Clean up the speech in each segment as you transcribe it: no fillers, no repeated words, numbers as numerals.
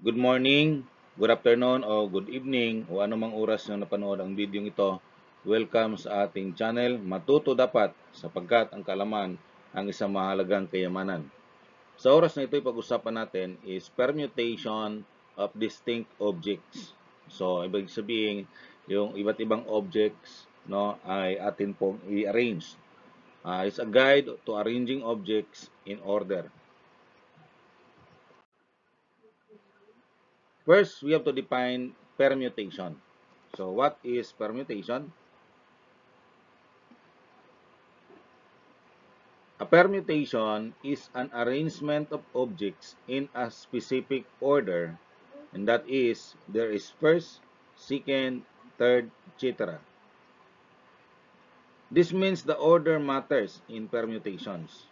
Good morning, good afternoon, o good evening, o anumang oras na napanood ang video ito. Welcome sa ating channel, Matuto Dapat, sapagkat ang kaalaman ang isang mahalagang kayamanan. Sa oras na ito, pag-usapan natin is permutation of distinct objects. So, ibig sabihin, yung iba't ibang objects ay atin pong i-arrange. It's a guide to arranging objects in order. First, we have to define permutation. So, what is permutation? A permutation is an arrangement of objects in a specific order, and that is, there is first, second, third, etc. This means the order matters in permutations.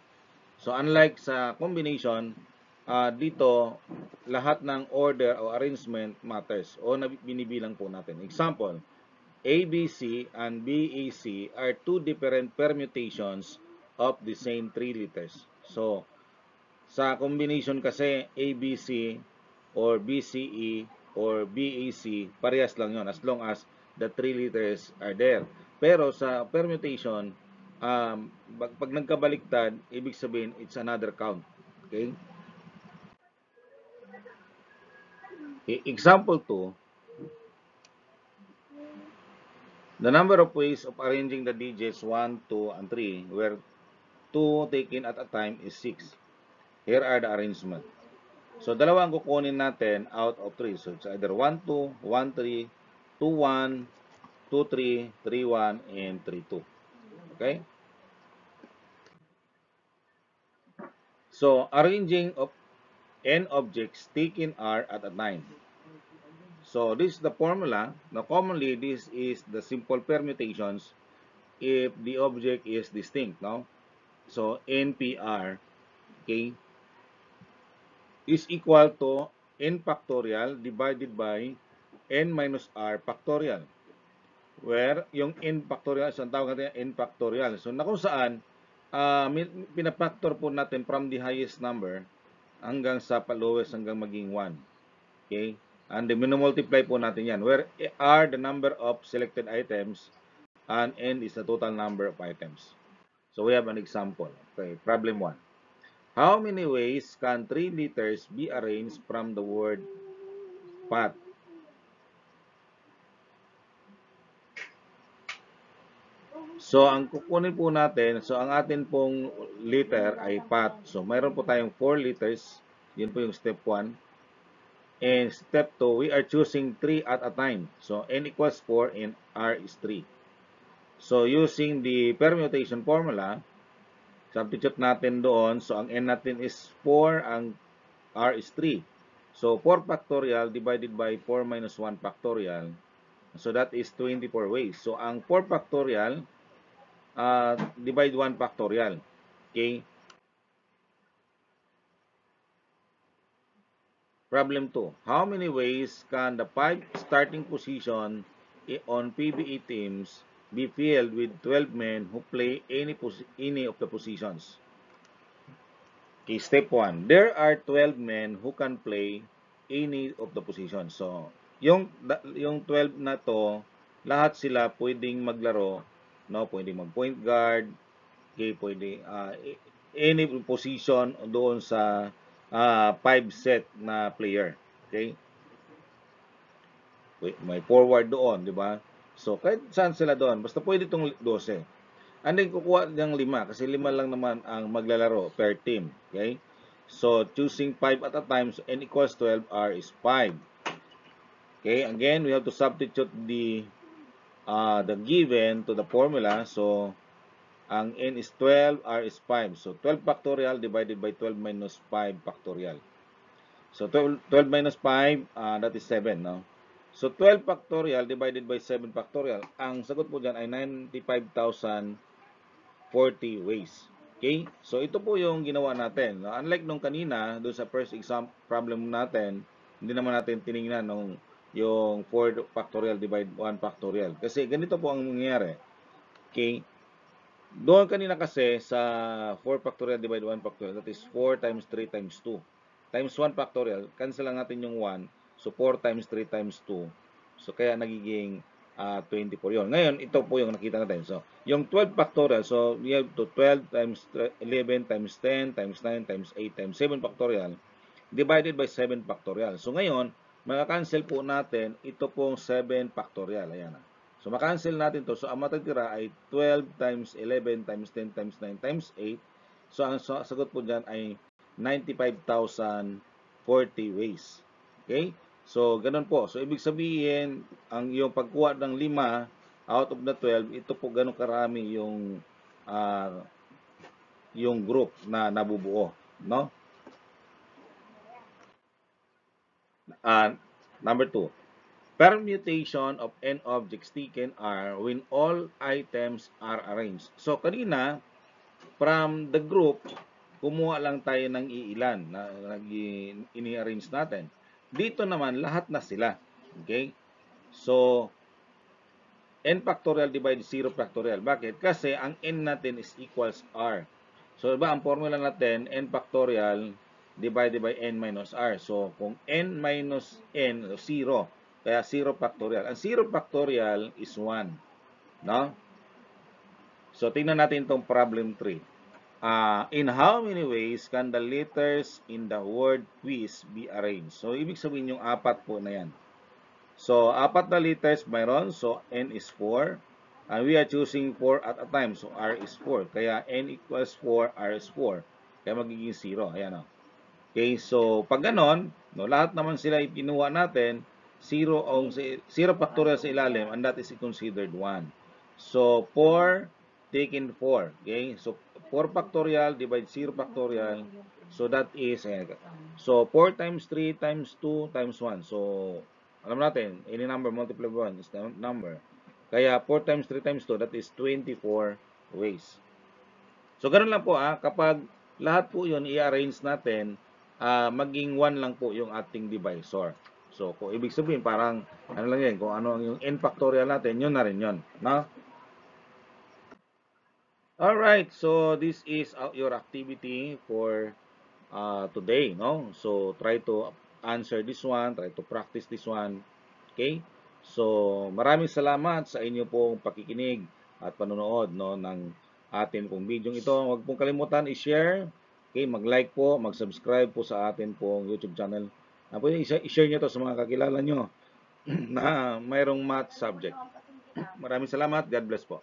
So, unlike sa combination, dito, lahat ng order o arrangement matters o binibilang po natin. Example, ABC and BAC are two different permutations of the same three letters. So, sa combination kasi, ABC or BCE or BAC, parehas lang yon as long as the three letters are there. Pero sa permutation, pag nagkabaliktad, ibig sabihin, it's another count. Okay? Example 2, the number of ways of arranging the digits 1, 2, and 3, where 2 taken at a time is 6. Here are the arrangement. So, dalawa ang kukunin natin out of 3. So, it's either 1, 2, 1, 3, 2, 1, 2, 3, 3, 1, and 3, 2. Okay? So, arranging of n objects taken are at a time. So, this is the formula. Now, commonly, this is the simple permutations if the object is distinct. No? So, NPR, okay, is equal to n factorial divided by n minus r factorial. Where yung n factorial, so ang tawag natin n factorial. So, na kung saan, pinapactor po natin from the highest number hanggang sa lowest hanggang maging 1. Okay? And then, minumultiply po natin yan. Where r the number of selected items and n is the total number of items. So, we have an example. Okay, problem 1. How many ways can 3 letters be arranged from the word pot? So, ang kukunin po natin, so ang atin pong letter ay pot. So, mayroon po tayong 4 letters. Yun po yung step 1. And step 2, we are choosing 3 at a time. So, n equals 4 and r is 3. So, using the permutation formula, substitute natin doon. So, ang n natin is 4, ang r is 3. So, 4 factorial divided by 4 minus 1 factorial. So, that is 24 ways. So, ang 4 factorial, divide 1 factorial. Okay? Problem 2. How many ways can the 5 starting position on PBA teams be filled with 12 men who play any of the positions? Okay, step 1. There are 12 men who can play any of the positions. So, yung 12 na to, lahat sila pwedeng maglaro, no? Pwedeng mag-point guard, okay, pwede any position doon sa 5 set na player. Okay? May forward doon, di ba? So, kahit saan sila doon, basta pwede itong 12. And then, kukuha ng 5 kasi 5 lang naman ang maglalaro per team. Okay? So, choosing 5 at a time, so n equals 12, r is 5. Okay? Again, we have to substitute the given to the formula. So, ang n is 12, r is 5. So, 12 factorial divided by 12 minus 5 factorial. So, 12 minus 5, that is 7, no? So, 12 factorial divided by 7 factorial. Ang sagot po dyan ay 95,040 ways. Okay? So, ito po yung ginawa natin. Unlike nung kanina, doon sa first exam problem natin, hindi naman natin tinignan yung 4 factorial divide 1 factorial. Kasi ganito po ang nangyayari. Okay? Doon kanina kasi sa 4 factorial divide 1 factorial, that is 4 times 3 times 2. times 1 factorial, cancel lang natin yung 1. So, 4 times 3 times 2. So, kaya nagiging 24 yun. Ngayon, ito po yung nakita natin. So, yung 12 factorial, so, we have to 12 times 11 times 10 times 9 times 8 times 7 factorial divided by 7 factorial. So, ngayon, maka-cancel po natin ito pong 7 factorial. Ayan. So, maka-cancel natin to. So, ang matitira ay 12 times 11 times 10 times 9 times 8. So, ang sagot po dyan ay 95,040 ways. Okay? So, ganun po. So, ibig sabihin, yung pagkuha ng 5 out of the 12, ito po ganun karami yung group na nabubuo. No? Number 2. Permutation of n objects taken are when all items are arranged. So, kanina, from the group, kumuha lang tayo ng iilan na ini-arrange natin. Dito naman, lahat na sila. Okay? So, n factorial divided 0 factorial. Bakit? Kasi ang n natin is equals r. So, diba, ang formula natin, n factorial divided by n minus r. So, kung n minus n, 0. Kaya 0 factorial. Ang 0 factorial is 1. No? So, tingnan natin itong problem 3. In how many ways can the letters in the word quiz be arranged? So, ibig sabihin yung 4 po na yan. So, 4 na letters mayroon. So, n is 4. And we are choosing 4 at a time. So, r is 4. Kaya n equals 4, r is 4. Kaya magiging 0. Ayan o. Okay, so pag ganon, no, lahat naman sila ipinuha natin, 0 factorial sa ilalim, and that is considered 1. So, 4 taken 4. Okay, so 4 factorial divide 0 factorial. So, that is, so 4 times 3 times 2 times 1. So, alam natin, any number multiplied by 1 is the number. Kaya 4 times 3 times 2, that is 24 ways. So, ganun lang po kapag lahat po yun i-arrange natin, maging 1 lang po yung ating divisor. So, kung ibig sabihin, parang, ano lang yan, kung ano yung n factorial natin, yun na rin yun. No? Alright, so this is your activity for today. No? So, try to answer this one, try to practice this one. Okay? So, maraming salamat sa inyo pong pakikinig at panonood ng atin pong video ito. Huwag pong kalimutan i-share. Okay, mag-like po, mag-subscribe po sa atin pong YouTube channel. Pwede i-share nyo to sa mga kakilala nyo na mayroong math subject. Maraming salamat. God bless po.